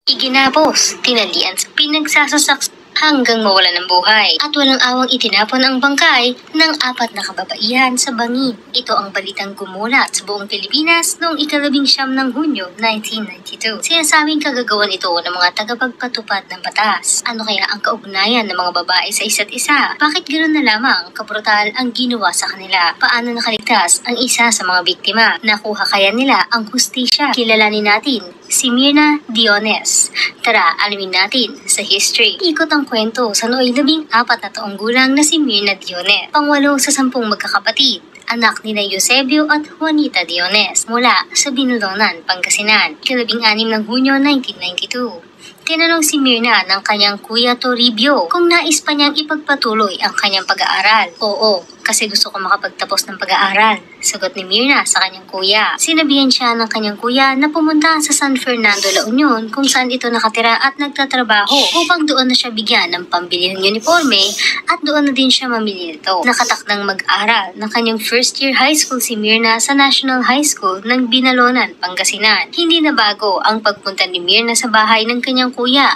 Iginapos, tinalian sa pinagsasasaks hanggang mawala ng buhay at walang awang itinapon ang bangkay ng 4 na kababaihan sa bangin. Ito ang balitang gumulat sa buong Pilipinas noong 19 ng Hunyo 1992. Sinasabing kagagawan ito ng mga tagapagpatupad ng batas. Ano kaya ang kaugnayan ng mga babae sa isa't isa? Bakit ganoon na lamang kabrutal ang ginawa sa kanila? Paano nakaligtas ang isa sa mga biktima? Nakuha kaya nila ang hustisya? Kilalanin natin si Mirna Diones. Tara, alamin natin sa history. Ikot ang kwento sa nooy 14 na taong gulang na si Mirna Diones, pangwalo sa 10 magkakapatid, anak ni Eusebio at Juanita Diones, mula sa Binalonan, Pangasinan, 16 ng Hunyo 1992. Tinanong si Mirna ng kanyang kuya Toribio kung nais pa niyang ipagpatuloy ang kanyang pag-aaral. Oo, kasi gusto ko makapagtapos ng pag-aaral, sagot ni Mirna sa kanyang kuya. Sinabihan siya ng kanyang kuya na pumunta sa San Fernando, La Union kung saan ito nakatira at nagtatrabaho upang doon na siya bigyan ng pambili ng uniforme at doon na din siya mamili nito. Nakatakdang mag-aral ng kanyang first year high school si Mirna sa National High School ng Binalonan, Pangasinan. Hindi na bago ang pagpunta ni Mirna sa bahay ng kanyang kuya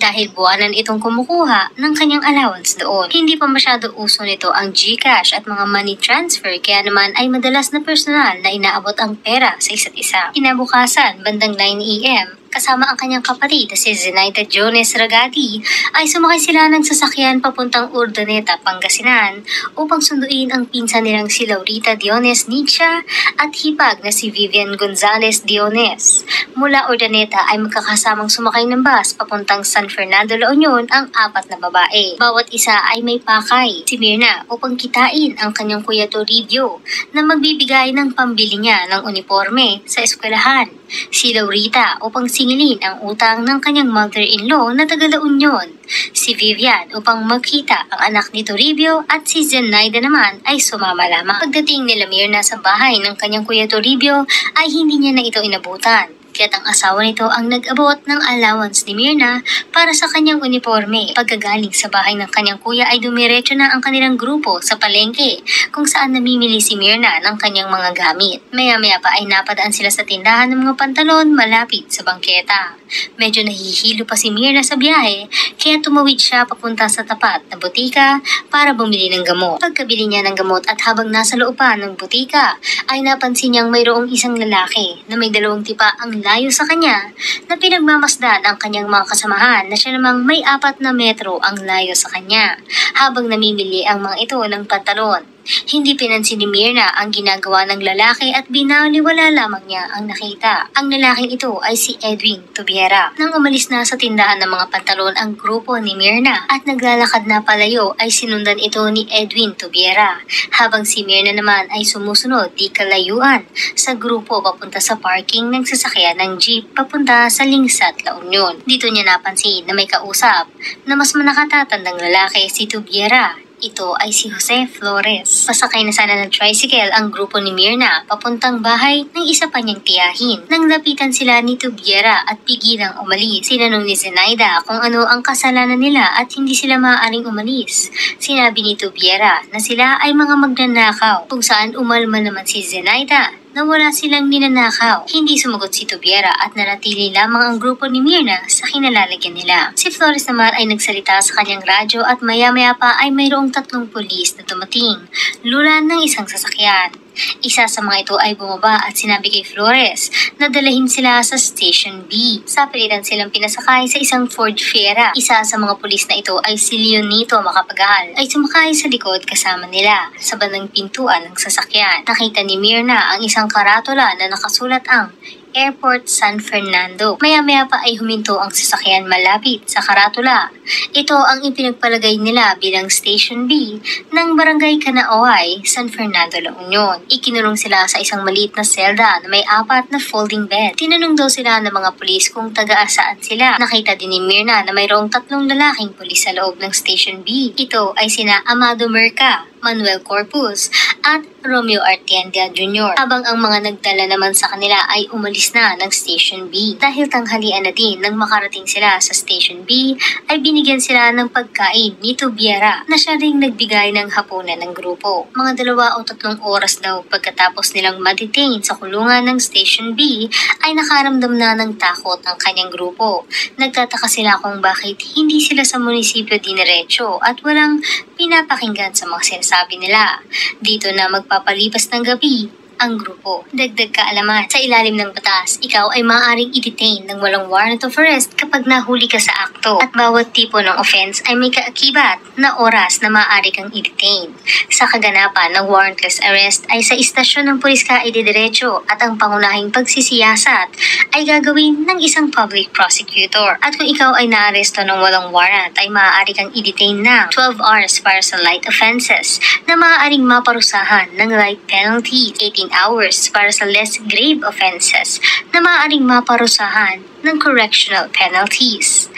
dahil buwanan itong kumukuha ng kanyang allowance doon. Hindi pa masyado uso nito ang GCash at mga money transfer, kaya naman ay madalas na personal na inaabot ang pera sa isa't isa. Kinabukasan, bandang 9 AM, kasama ang kanyang kapatid na si Zenaida Jones Ragati, ay sumakay sila ng sasakyan papuntang Urdaneta, Pangasinan upang sunduin ang pinsan nilang si Laurita Diones Nicha at hipag na si Vivian Gonzalez Diones. Mula Urdaneta ay magkakasamang sumakay ng bus papuntang San Fernando, La Union ang 4 na babae. Bawat isa ay may pakay. Si Mirna upang kitain ang kanyang kuya Toribio na magbibigay ng pambili niya ng uniforme sa eskwelahan. Si Laurita upang singilin ang utang ng kanyang mother-in-law na taga La Union. Si Vivian upang makita ang anak ni Toribio at si Zenaida naman ay sumama lamang. Pagdating nila Mirna sa bahay ng kanyang kuya Toribio ay hindi niya na ito inabutan. Kaya't ang asawa nito ang nag-abot ng allowance ni Mirna para sa kanyang uniforme. Pagkagaling sa bahay ng kanyang kuya ay dumiretso na ang kanilang grupo sa palengke kung saan namimili si Mirna ng kanyang mga gamit. Maya-maya pa ay napadaan sila sa tindahan ng mga pantalon malapit sa bangketa. Medyo nahihilo pa si Mirna sa biyahe kaya tumawid siya papunta sa tapat na butika para bumili ng gamot. Pagkabili niya ng gamot at habang nasa loob pa ng butika ay napansin niyang mayroong isang lalaki na may 2 tipa ang layo sa kanya na pinagmamasdan ang kanyang mga kasamahan na siya namang may 4 na metro ang layo sa kanya habang namimili ang mga ito ng pantalon. Hindi pinansin ni Mirna ang ginagawa ng lalaki at binaliwala lamang niya ang nakita. Ang lalaking ito ay si Edwin Tubiera. Nang umalis na sa tindahan ng mga pantalon ang grupo ni Mirna at naglalakad na palayo ay sinundan ito ni Edwin Tubiera habang si Mirna naman ay sumusunod di kalayuan sa grupo papunta sa parking ng sasakyan ng jeep papunta sa Lingsat, La Union. Dito niya napansin na may kausap na mas manakatatandang lalaki si Tubiera. Ito ay si Jose Flores. Pasakay na sana ng tricycle ang grupo ni Mirna papuntang bahay ng isa pa niyang tiyahin. Nang lapitan sila ni Tubiera at pigilang umalis, sinanong ni Zenaida kung ano ang kasalanan nila at hindi sila maaaring umalis. Sinabi ni Tubiera na sila ay mga magnanakaw, kung saan umalma naman si Zenaida na wala silang ninanakaw. Hindi sumagot si Tubiera at nanatili lamang ang grupo ni Mirna sa kinalalagyan nila. Si Flores naman ay nagsalita sa kanyang radyo at maya-maya pa ay mayroong 3 pulis na dumating, lulan ng isang sasakyan. Isa sa mga ito ay bumaba at sinabi kay Flores na dalahin sila sa Station B. Sa pilitan silang pinasakay sa isang Ford Fiera. Isa sa mga pulis na ito ay si Leonito Macapagal ay sumakay sa likod kasama nila sa bandang pintuan ng sasakyan. Nakita ni Mirna ang isang karatula na nakasulat ang Airport San Fernando. Maya-maya pa ay huminto ang sasakyan malapit sa karatula. Ito ang ipinagpalagay nila bilang Station B ng Barangay Kanaoay, San Fernando, La Union. Ikinulong sila sa isang maliit na selda na may 4 na folding bed. Tinanong daw sila ng mga pulis kung taga-saan sila. Nakita din ni Mirna na mayroong 3 lalaking pulis sa loob ng Station B. Ito ay sina Amado Merca, Manuel Corpus at Romeo Artienda Jr. habang ang mga nagdala naman sa kanila ay umalis na ng Station B. Dahil tanghalian na din nang makarating sila sa Station B ay binigyan sila ng pagkain ni Tubiera na siya ring nagbigay ng hapunan ng grupo. Mga 2 o 3 oras daw pagkatapos nilang ma-detain sa kulungan ng Station B ay nakaramdam na ng takot ang kanyang grupo. Nagtataka sila kung bakit hindi sila sa munisipyo diniretso at walang pinapakinggan sa mga sinasabi nila. Dito na magpapalipas ng gabi ang grupo. Dagdag kaalaman, sa ilalim ng batas, ikaw ay maaaring i-detain ng walang warrant of arrest kapag nahuli ka sa akto at bawat tipo ng offense ay may kaakibat na oras na maaari kang i-detain. Sa kaganapan ng warrantless arrest ay sa istasyon ng pulis ka ididiretso at ang pangunahing pagsisiyasat ay gagawin ng isang public prosecutor. At kung ikaw ay naaresto ng walang warrant ay maaari kang i-detain ng 12 hours para sa light offenses na maaaring maparusahan ng light penalty, 18 hours para sa less grave offenses na maaaring maparusahan ng correctional penalties,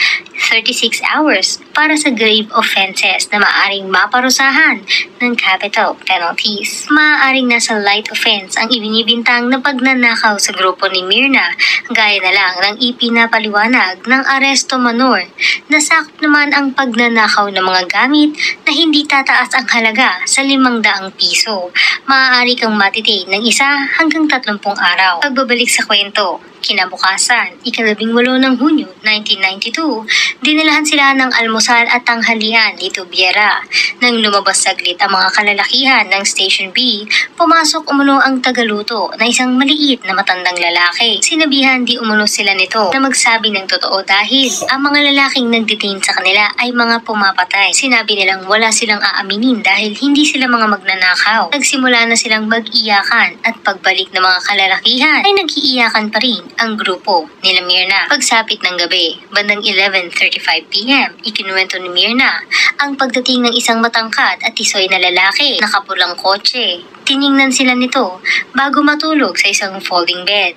36 hours para sa grave offenses na maaaring maparusahan ng capital penalties. Maaaring nasa light offense ang ibinibintang na pagnanakaw sa grupo ni Myrna, gaya na lang ng ipinapaliwanag ng aresto manor na sakop naman ang pagnanakaw ng mga gamit na hindi tataas ang halaga sa 500 piso. Maaari kang matitain ng 1 hanggang 30 araw. Pagbabalik sa kwento, kinabukasan, ika-18 ng Hunyo 1992, dinalahan sila ng almusal at tanghalian ni Tubiera. Nang lumabas saglit ang mga kalalakihan ng Station B, pumasok umano ang tagaluto na isang maliit na matandang lalaki. Sinabihan di umano sila nito na magsabi ng totoo dahil ang mga lalaking nagdetain sa kanila ay mga pumapatay. Sinabi nilang wala silang aaminin dahil hindi sila mga magnanakaw. Nagsimula na silang mag-iyakan at pagbalik ng mga kalalakihan ay nag-iiyakan pa rin ang grupo nila Myrna. Pagsapit ng gabi, bandang 11:35 p.m., ikinuwento ni Myrna ang pagdating ng isang matangkad at tisoy na lalaki, nakapulang kotse. Tiningnan sila nito bago matulog sa isang folding bed.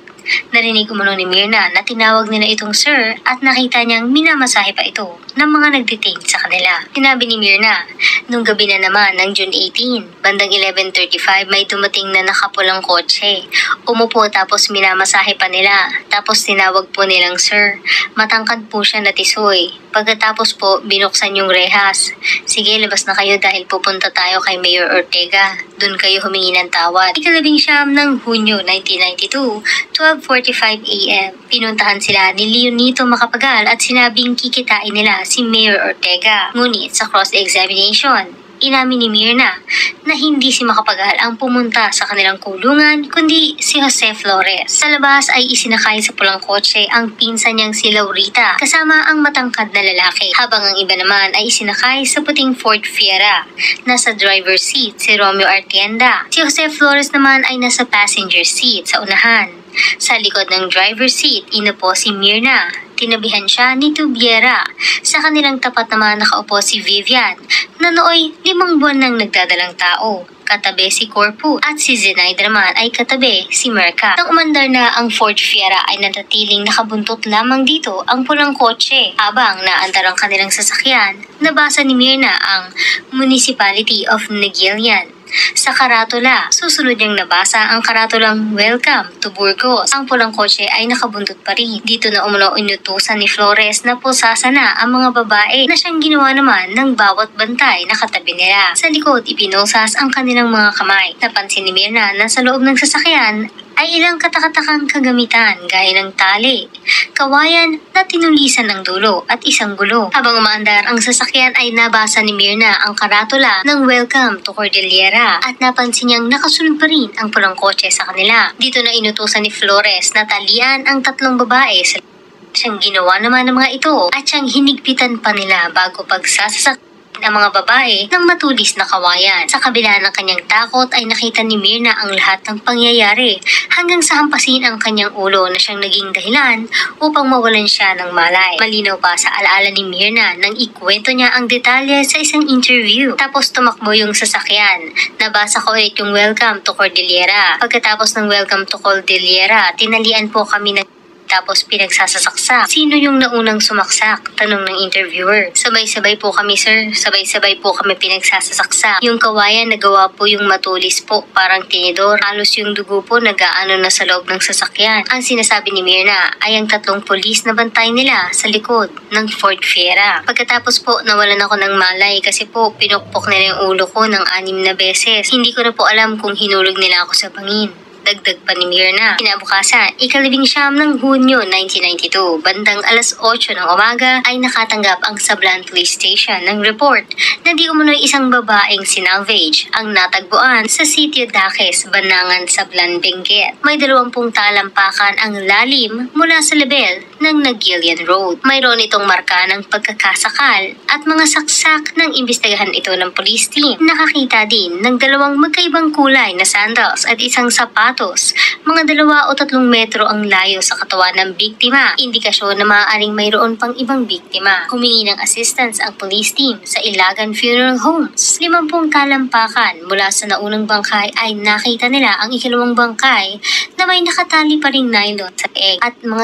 Narinig umano ni Myrna na tinawag nila itong sir at nakita niyang minamasahe pa ito ng mga nag-detain sa kanila. Sinabi ni Myrna, nung gabi na naman ng June 18, bandang 11:35 may dumating na nakapulang kotse. Umupo tapos minamasahe pa nila. Tapos tinawag po nilang sir. Matangkad po siya na tisoy. Pagkatapos po, binuksan yung rehas. Sige, labas na kayo dahil pupunta tayo kay Mayor Ortega. Doon kayo humingi ng tawad. Ika-19 ng Hunyo 1992, 12:45 a.m. Pinuntahan sila ni Leonito Macapagal at sinabing kikitain nila si Mayor Ortega. Ngunit sa cross-examination, inamin ni Myrna na hindi si Macapagal ang pumunta sa kanilang kulungan kundi si Jose Flores. Sa labas ay isinakay sa pulang kotse ang pinsan niyang si Laurita kasama ang matangkad na lalaki habang ang iba naman ay isinakay sa puting Ford Fiera. Nasa driver's seat si Romeo Artienda. Si Jose Flores naman ay nasa passenger seat sa unahan. Sa likod ng driver's seat, inupo si Myrna. Tinabihan siya ni Tubiera. Sa kanilang tapat naman nakaupo si Vivian na nooy 5 buwan nang nagdadalang tao. Katabi si Corpu at si Zenaida naman ay katabi si Merca. Nang umandar na ang Ford Fiera ay natatiling nakabuntot lamang dito ang pulang kotse. Habang naandar ang kanilang sasakyan, nabasa ni Myrna ang Municipality of Negilian. Sa karatula, susunod niyang nabasa ang karatulang Welcome to Burgos. Ang pulang kotse ay nakabuntot pa rin. Dito na umano inutusan ni Flores na pusasa na ang mga babae na siyang ginawa naman ng bawat bantay na katabi nila. Sa likod, ipinusas ang kanilang mga kamay. Napansin ni Myrna na sa loob ng sasakyan ay ilang katakatakang kagamitan gaya ng tali, kawayan na tinulisan ng dulo at isang gulo. Habang umaandar ang sasakyan ay nabasa ni Myrna ang karatula ng Welcome to Cordillera at napansin niyang nakasunod pa rin ang pulang kotse sa kanila. Dito na inutusan ni Flores na talian ang 3 babae sa siyang ginawa naman ng mga ito at siyang hinigpitan pa nila bago pagsasasak ang mga babae ng matulis na kawayan. Sa kabila ng kanyang takot ay nakita ni Myrna ang lahat ng pangyayari hanggang sa hampasin ang kanyang ulo na siyang naging dahilan upang mawalan siya ng malay. Malinaw pa sa alaala ni Myrna nang ikwento niya ang detalye sa isang interview. Tapos tumakbo yung sasakyan. Nabasa ko ulit yung Welcome to Cordillera. Pagkatapos ng Welcome to Cordillera, tinalian po kami ng tapos pinagsasasaksak. Sino yung naunang sumaksak? Tanong ng interviewer. Sabay-sabay po kami sir, sabay-sabay po kami pinagsasasaksak. Yung kawayan nagawa po yung matulis po, parang tinidor. Halos yung dugo po nag-aano na sa loob ng sasakyan. Ang sinasabi ni Myrna ay ang 3 pulis na bantay nila sa likod ng Ford Fiera. Pagkatapos po nawalan ako ng malay kasi po pinukpok nila yung ulo ko ng 6 na beses. Hindi ko na po alam kung hinulog nila ako sa bangin. Dagdag pa ni Myrna. Kinabukasan, 19 ng Hunyo 1992, bandang alas 8 ng umaga ay nakatanggap ang Sablan Police Station ng report na di umunoy isang babaeng sinalvage ang natagpuan sa sitio Daques, Banangan, Sablan, Benguet. May 20 talampakan ang lalim mula sa level ng Nagilian Road. Mayroon itong marka ng pagkakasakal at mga saksak ng imbestigahan ito ng police team. Nakakita din ng 2 magkaibang kulay na sandals at isang sapatos. Mga 2 o 3 metro ang layo sa katawan ng biktima. Indikasyon na maaaring mayroon pang ibang biktima. Humingi ng assistance ang police team sa Ilagan Funeral Homes. 50 talampakan mula sa naunang bangkay ay nakita nila ang ikalawang bangkay na may nakatali pa ring nylon sa leeg at mga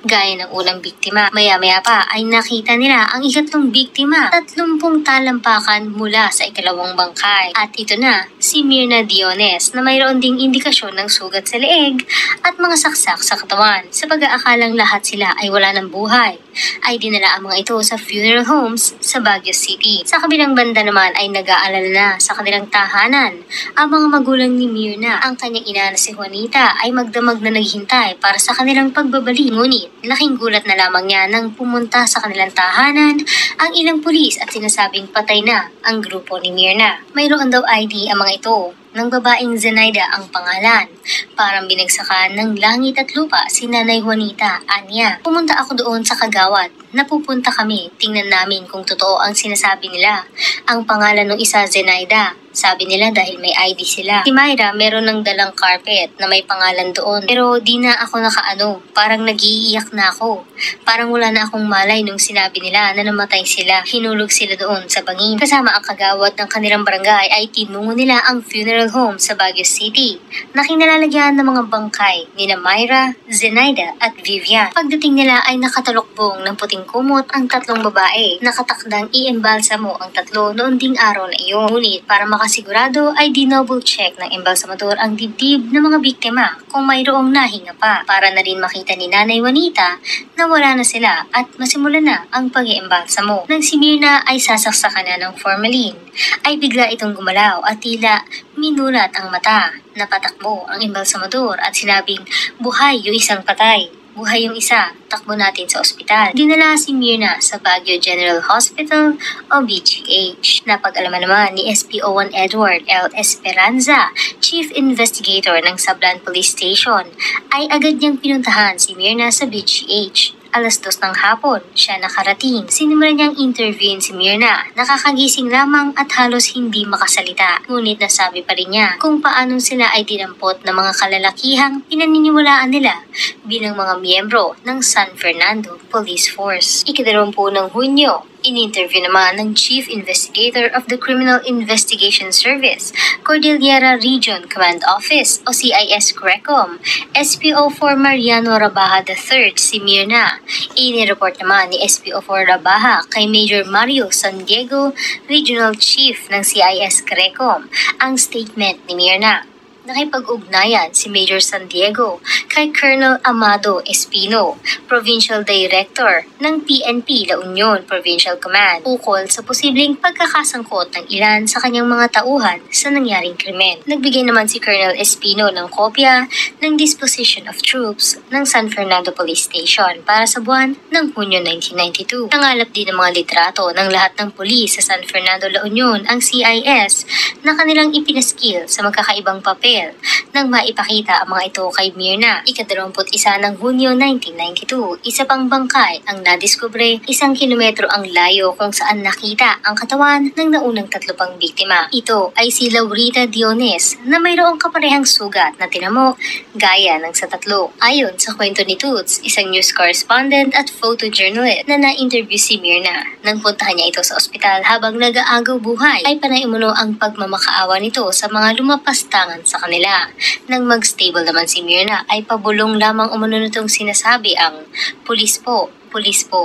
gaya ng unang biktima. Maya-maya pa ay nakita nila ang ikatlong biktima. 30 talampakan mula sa ikalawang bangkay. At ito na, si Myrna Diones na mayroon ding indikasyon ng sugat sa leeg at mga saksak sa katawan. Sa pag-aakalang lahat sila ay wala ng buhay, ay dinala ang mga ito sa funeral homes sa Baguio City. Sa kabilang banda naman ay nag-aalala na sa kanilang tahanan ang mga magulang ni Myrna. Ang kanyang ina na si Juanita ay magdamag na naghintay para sa kanilang pagbabalik. Ngunit laking gulat na lamang niya nang pumunta sa kanilang tahanan ang ilang pulis at sinasabing patay na ang grupo ni Myrna. Mayroon daw ID ang mga ito ng babaeng Zenaida ang pangalan. Parang binagsakan ng langit at lupa si Nanay Juanita, anya. Pumunta ako doon sa kagawad. Napupunta kami, tingnan namin kung totoo ang sinasabi nila. Ang pangalan ng isa Zenaida. Sabi nila dahil may ID sila. Si Myra meron ng dalang carpet na may pangalan doon. Pero di na ako nakaano. Parang nagiiyak na ako. Parang wala na akong malay nung sinabi nila na namatay sila. Hinulog sila doon sa bangin. Kasama ang kagawad ng kanilang barangay ay tinungo nila ang funeral home sa Baguio City na kinalalagyan ng mga bangkay nina Myra, Zenaida at Vivian. Pagdating nila ay nakatalokbong ng puting kumot ang 3 babae. Nakatakdang i-embalsamo ang 3 noon ding araw na iyon. Ngunit para makasigurado ay dinouble check ng embalsamador ang dibdib ng mga biktima kung mayroong nahinga pa para na rin makita ni Nanay Juanita na wala na sila at masimulan na ang pag-iembalsamo. Nang si Myrna ay sasaksakan na ng formalin, ay bigla itong gumalaw at tila minulat ang mata. Napatakbo ang embalsamador at sinabing, "Buhay yung isang patay. Buhay yung isa, takbo natin sa ospital." Dinala si Myrna sa Baguio General Hospital o BGH. Napag-alaman naman ni SPO1 Edward L. Esperanza, Chief Investigator ng Sablan Police Station, ay agad niyang pinuntahan si Myrna sa BGH. Alas 2 ng hapon, siya nakarating. Sinimulan niyang interviewin si Myrna. Nakakagising lamang at halos hindi makasalita. Ngunit nasabi pa rin niya kung paano sila ay dinampot ng mga kalalakihang pinaniniwalaan nila bilang mga miyembro ng San Fernando Police Force. 20 ng Hunyo, in-interview naman ng Chief Investigator of the Criminal Investigation Service, Cordillera Region Command Office o CIS-CRECOM, SPO4 Mariano Rabaha III, si Myrna. Inireport naman ni SPO4 Rabaha kay Major Mario San Diego, Regional Chief ng CIS-CRECOM, ang statement ni Myrna. Nakipag-ugnayan si Major San Diego kay Colonel Amado Espino, Provincial Director ng PNP La Union Provincial Command, ukol sa posibleng pagkakasangkot ng ilan sa kanyang mga tauhan sa nangyaring krimen. Nagbigay naman si Colonel Espino ng kopya ng Disposition of Troops ng San Fernando Police Station para sa buwan ng Hunyo 1992. Nangalap din ng mga litrato ng lahat ng pulis sa San Fernando La Union ang CIS na kanilang ipinaskil sa magkakaibang papel nang maipakita ang mga ito kay Myrna. 21 ng Hunyo 1992, isa pang bangkay ang nadiskubre 1 kilometro ang layo kung saan nakita ang katawan ng naunang 3 pang biktima. Ito ay si Laurita Diones na mayroong kaparehang sugat na tinamo gaya ng sa 3. Ayon sa kwento ni Toots, isang news correspondent at photojournalist na na-interview si Myrna. Nang puntahan niya ito sa ospital habang nag-aagaw buhay, ay panay umano ang pagmamakaawa nito sa mga lumapastangan sa kanila. Nang mag-stable naman si Myrna, ay pabulong lamang umano nitong sinasabi ang pulis po.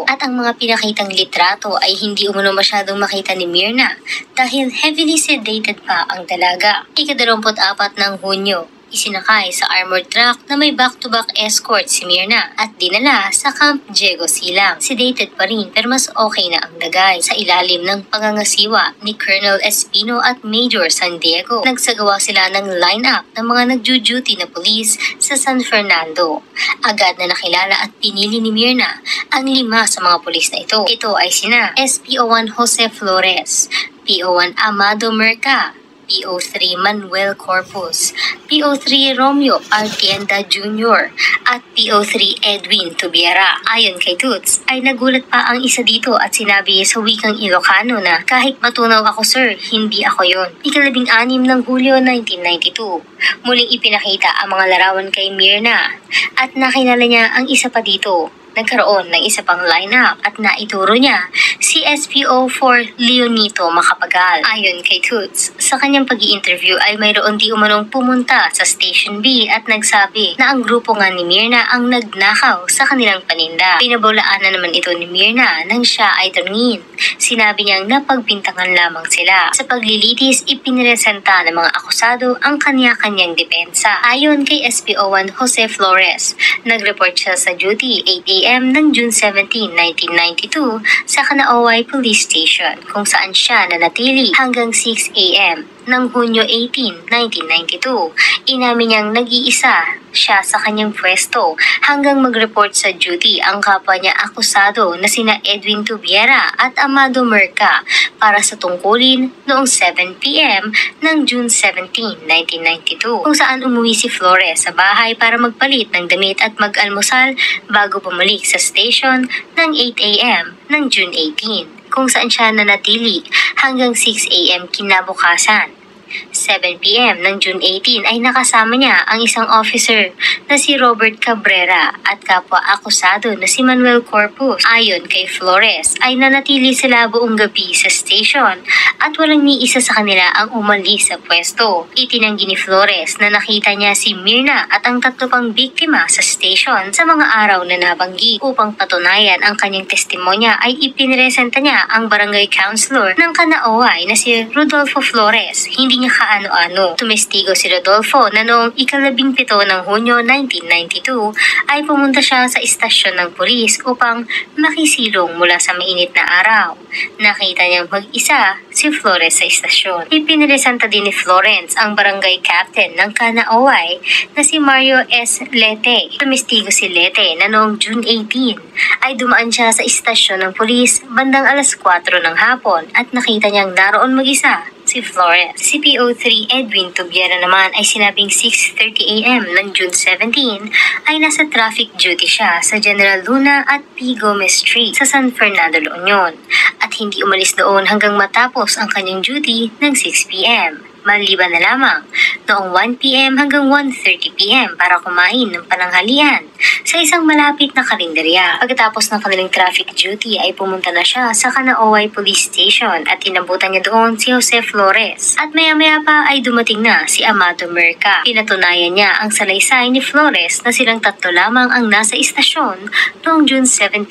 At ang mga pinakitang litrato ay hindi umano masyadong makita ni Myrna dahil heavily sedated pa ang dalaga. Ika-24 ng Hunyo, isinakay sa armored truck na may back-to-back escort si Myrna at dinala sa Camp Diego Silang. Sedated pa rin pero mas okay na ang lagay sa ilalim ng pangangasiwa ni Colonel Espino at Major San Diego. Nagsagawa sila ng line-up ng mga nagjo-duty na pulis sa San Fernando. Agad na nakilala at pinili ni Myrna ang 5 sa mga pulis na ito. Ito ay sina SPO1 Jose Flores, PO1 Amado Merca, PO3 Manuel Corpus, PO3 Romeo Artienda Jr. at PO3 Edwin Tubiera. Ayon kay Toots, ay nagulat pa ang isa dito at sinabi sa wikang Ilocano na kahit matunaw ako sir, hindi ako yon. Ika-16 ng Hulyo 1992, muling ipinakita ang mga larawan kay Myrna at nakilala niya ang isa pa dito. Nagkaroon ng isa pang lineup at naituro niya si SPO4 Leonito Macapagal. Ayon kay Toots, sa kanyang pag-i-interview ay mayroon di umanong pumunta sa Station B at nagsabi na ang grupo nga ni Myrna ang nagnakaw sa kanilang paninda. Pinabawlaan na naman ito ni Myrna nang siya ay tanungin. Sinabi niyang napagbintangan lamang sila. Sa paglilitis, ipiniresenta ng mga akusado ang kanya-kanyang depensa. Ayon kay SPO1 Jose Flores, nag-report siya sa duty 8 a.m. ng June 17, 1992 sa Kanaoy Police Station kung saan siya nanatili hanggang 6 a.m. ng Hunyo 18, 1992. Inamin niyang nag-iisa siya sa kanyang pwesto hanggang mag-report sa duty ang kapwa niya akusado na sina Edwin Tubiera at Amado Merca para sa tungkulin noong 7 p.m. ng June 17, 1992 kung saan umuwi si Flores sa bahay para magpalit ng damit at mag-almusal bago bumalik sa station ng 8 a.m. ng June 18 kung saan siya nanatili hanggang 6 a.m. kinabukasan. 7 p.m. ng June 18 ay nakasama niya ang isang officer na si Robert Cabrera at kapwa akusado na si Manuel Corpus. Ayon kay Flores ay nanatili sila buong gabi sa station at walang ni isa sa kanila ang umalis sa pwesto. Itinanggi ni Flores na nakita niya si Myrna at ang 3 pang biktima sa station sa mga araw na nabanggit. Upang patunayan ang kanyang testimonya ay ipinresenta niya ang barangay councilor ng Kanaoy na si Rodolfo Flores. Hindi niya kaano-ano. Tumestigo si Rodolfo na noong ika-17 ng Hunyo 1992 ay pumunta siya sa istasyon ng pulis upang makisilong mula sa mainit na araw. Nakita niyang mag-isa si Flores sa istasyon. Ipiniresenta din ni Florence ang barangay captain ng Kanaoy na si Mario S. Lete. Tumestigo si Lete na noong June 18 ay dumaan siya sa istasyon ng pulis bandang alas 4 ng hapon at nakita niyang naroon mag-isa si Flores. Si PO3 Edwin Tubiera naman ay sinabing 6:30 a.m. ng June 17 ay nasa traffic duty siya sa General Luna at P. Gomez Street sa San Fernando, La Union at hindi umalis doon hanggang matapos ang kanyang duty ng 6 p.m. Maliban na lamang noong 1 p.m. hanggang 1:30 p.m. para kumain ng pananghalian sa isang malapit na karinderya. Pagkatapos ng kanilang traffic duty ay pumunta na siya sa Kanaoy Police Station at inabutan niya doon si Jose Flores. At maya-maya pa ay dumating na si Amado Merca. Pinatunayan niya ang salaysay ni Flores na silang 3 lamang ang nasa istasyon noong June 17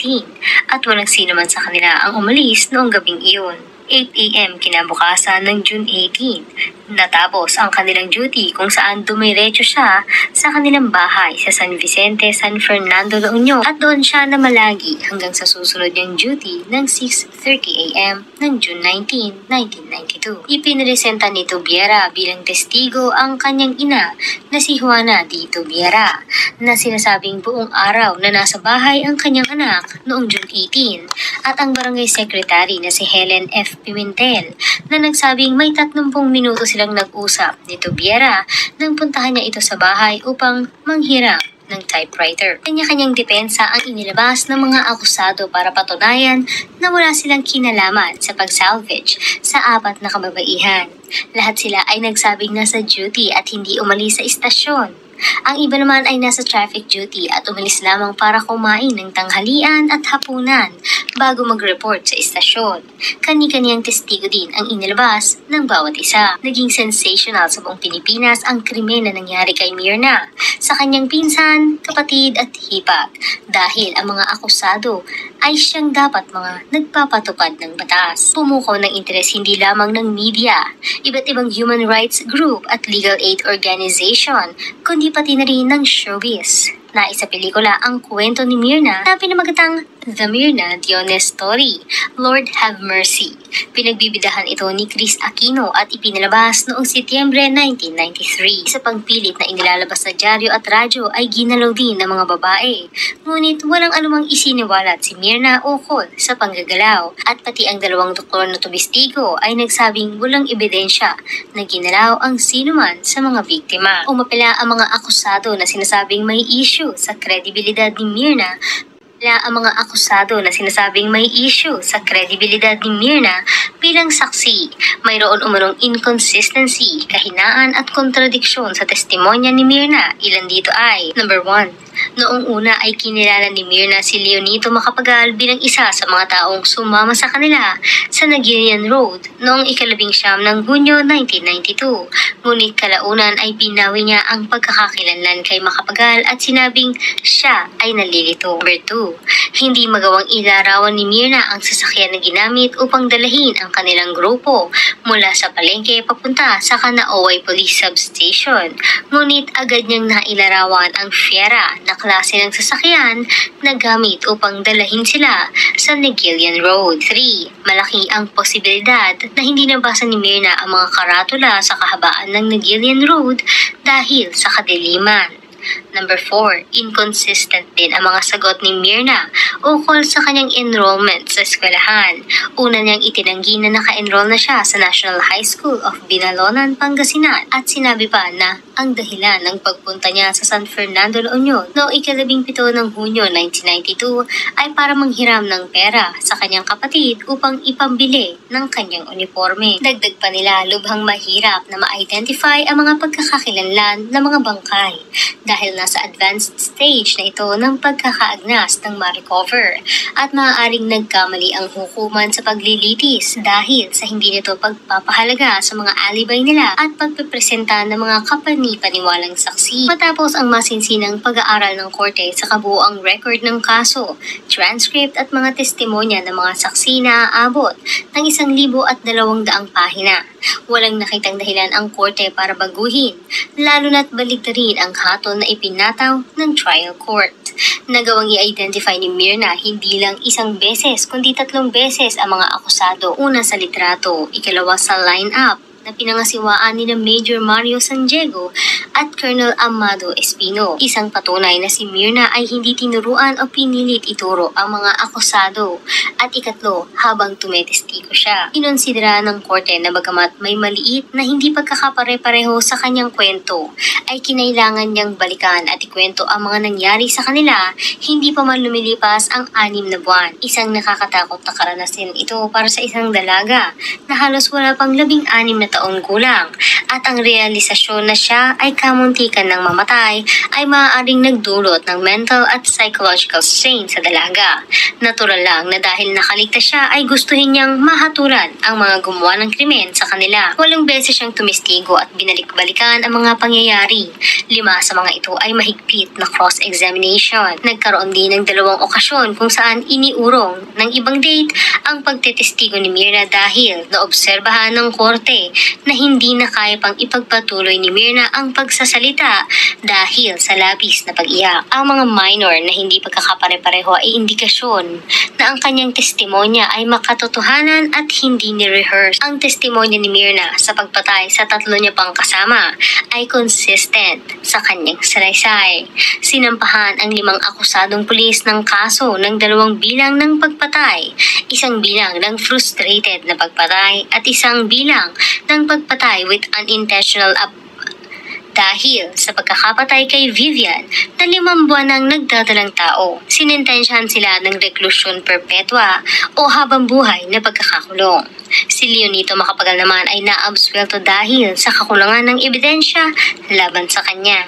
at walang sino man sa kanila ang umalis noong gabing iyon. 8 a.m. kinabukasan ng June 18. Natapos ang kanilang duty kung saan dumiretso siya sa kanilang bahay sa San Vicente, San Fernando, La Union at doon siya namalagi hanggang sa susunod niyang duty ng 6:30 a.m. ng June 19, 1992. Ipiniresenta ni Tubiera bilang testigo ang kanyang ina na si Juana D. Tubiera na sinasabing buong araw na nasa bahay ang kanyang anak noong June 18 at ang barangay secretary na si Helen F. Pimentel na nagsabing may 30 minuto silang nag-usap ni Tubiera nang puntahan niya ito sa bahay upang manghiram ng typewriter. Kanya-kanyang depensa ang inilabas ng mga akusado para patunayan na wala silang kinalaman sa pag-salvage sa 4 na kababaihan. Lahat sila ay nagsabing nasa duty at hindi umalis sa istasyon. Ang iba naman ay nasa traffic duty at umalis lamang para kumain ng tanghalian at hapunan bago mag-report sa istasyon. Kani-kaniyang testigo din ang inilabas ng bawat isa. Naging sensational sa buong Pilipinas ang krimen na nangyari kay Myrna, sa kanyang pinsan, kapatid at hipag, dahil ang mga akusado ay siyang dapat mga nagpapatupad ng batas. Pumukaw ng interes hindi lamang ng media, iba't ibang human rights group at legal aid organization, kundi pati na rin ng showbiz. Naisa pelikula ang kwento ni Myrna na pinamagatang The Myrna Diones Story, Lord Have Mercy. Pinagbibidahan ito ni Chris Aquino at ipinalabas noong Setyembre 1993. Isa pang pilit na inilalabas sa dyaryo at radyo ay ginalaw din ng mga babae. Ngunit walang anumang isiniwalat si Myrna ukol sa panggagalaw, at pati ang dalawang doktor na tumistigo ay nagsabing walang ebidensya na ginalaw ang sinuman sa mga biktima. Umapela ang mga akusado na sinasabing may issue sa kredibilidad ni Myrna bilang saksi. Mayroon umunong inconsistency, kahinaan at kontradiksyon sa testimonya ni Myrna. Ilan dito ay: Number 1. Noong una ay kinilala ni Myrna si Leonito Macapagal bilang isa sa mga taong sumama sa kanila sa Nagilian Road noong 19 ng Hunyo 1992. Ngunit kalaunan ay binawi niya ang pagkakakilanlan kay Macapagal at sinabing siya ay nalilito. Number 2. Hindi magawang ilarawan ni Myrna ang sasakyan na ginamit upang dalahin ang kanilang grupo mula sa palengke papunta sa Kanaoy Police Substation. Ngunit agad niyang nailarawan ang Fiera na klase ng sasakyan na gamit upang dalahin sila sa Nagilian Road. 3. Malaki ang posibilidad na hindi nabasa ni Myrna ang mga karatula sa kahabaan ng Nagilian Road dahil sa kadiliman. Number 4. Inconsistent din ang mga sagot ni Myrna ukol sa kanyang enrollment sa eskwelahan. Una niyang itinanggi na naka-enroll na siya sa National High School of Binalonan, Pangasinan, at sinabi pa na ang dahilan ng pagpunta niya sa San Fernando, La Union noong 17 ng Hunyo 1992 ay para manghiram ng pera sa kanyang kapatid upang ipambili ng kanyang uniforme. Dagdag pa nila, lubhang mahirap na ma-identify ang mga pagkakakilanlan ng mga bangkay dahil nasa advanced stage na ito ng pagkakaagnas ng ma-recover, at maaaring nagkamali ang hukuman sa paglilitis dahil sa hindi nito pagpapahalaga sa mga alibay nila at pagpipresenta ng mga kapani-paniwalang saksi. Matapos ang masinsinang pag-aaral ng korte sa kabuoang record ng kaso, transcript at mga testimonya ng mga saksi na aabot ng 1,200 pahina, walang nakitang dahilan ang korte para baguhin, lalo na't baligtarin ang hatol na ipinataw ng trial court. Nagawang i-identify ni Myrna hindi lang isang beses kundi 3 beses ang mga akusado. Una sa litrato, ikalawa sa line-up na pinangasiwaan ni Major Mario San Diego at Colonel Amado Espino. Isang patunay na si Myrna ay hindi tinuruan o pinilit ituro ang mga akusado. At ikatlo, habang tumetestigo siya, kinonsidera ng korte na bagamat may maliit na hindi pagkakapare-pareho sa kanyang kwento, ay kinailangan niyang balikan at ikwento ang mga nangyari sa kanila hindi pa man lumilipas ang 6 na buwan. Isang nakakatakot na karanasan ito para sa isang dalaga na halos wala pang 16 na taong gulang, at ang realisasyon na siya ay kamuntikan ng mamatay ay maaaring nagdulot ng mental at psychological strain sa dalaga. Natural lang na dahil nakaligtas siya ay gustuhin niyang mahatulan ang mga gumawa ng krimen sa kanila. 8 beses siyang tumistigo at binalik-balikan ang mga pangyayari. 5 sa mga ito ay mahigpit na cross-examination. Nagkaroon din ng 2 okasyon kung saan iniurong ng ibang date ang pagtetestigo ni Myrna dahil naobserbahan ng korte na hindi na kaya pang ipagpatuloy ni Myrna ang pagsasalita dahil sa labis na pag-iyak. Ang mga minor na hindi pagkakapare-pareho ay indikasyon na ang kanyang testimonya ay makatotohanan at hindi ni-rehearse. Ang testimonya ni Myrna sa pagpatay sa 3 niya pang kasama ay consistent sa kanyang salaysay. Sinampahan ang 5 akusadong pulis ng kaso ng 2 bilang ng pagpatay, 1 bilang ng frustrated na pagpatay at 1 bilang ng pagpatay with unintentional dahil sa pagkakapatay kay Vivian na 5 buwan nang nagdadalang tao. Sinintensyahan sila ng reklusyon perpetua o habang buhay na pagkakakulong. Si Leonito Macapagal naman ay naabsuelto dahil sa kakulangan ng ebidensya laban sa kanya.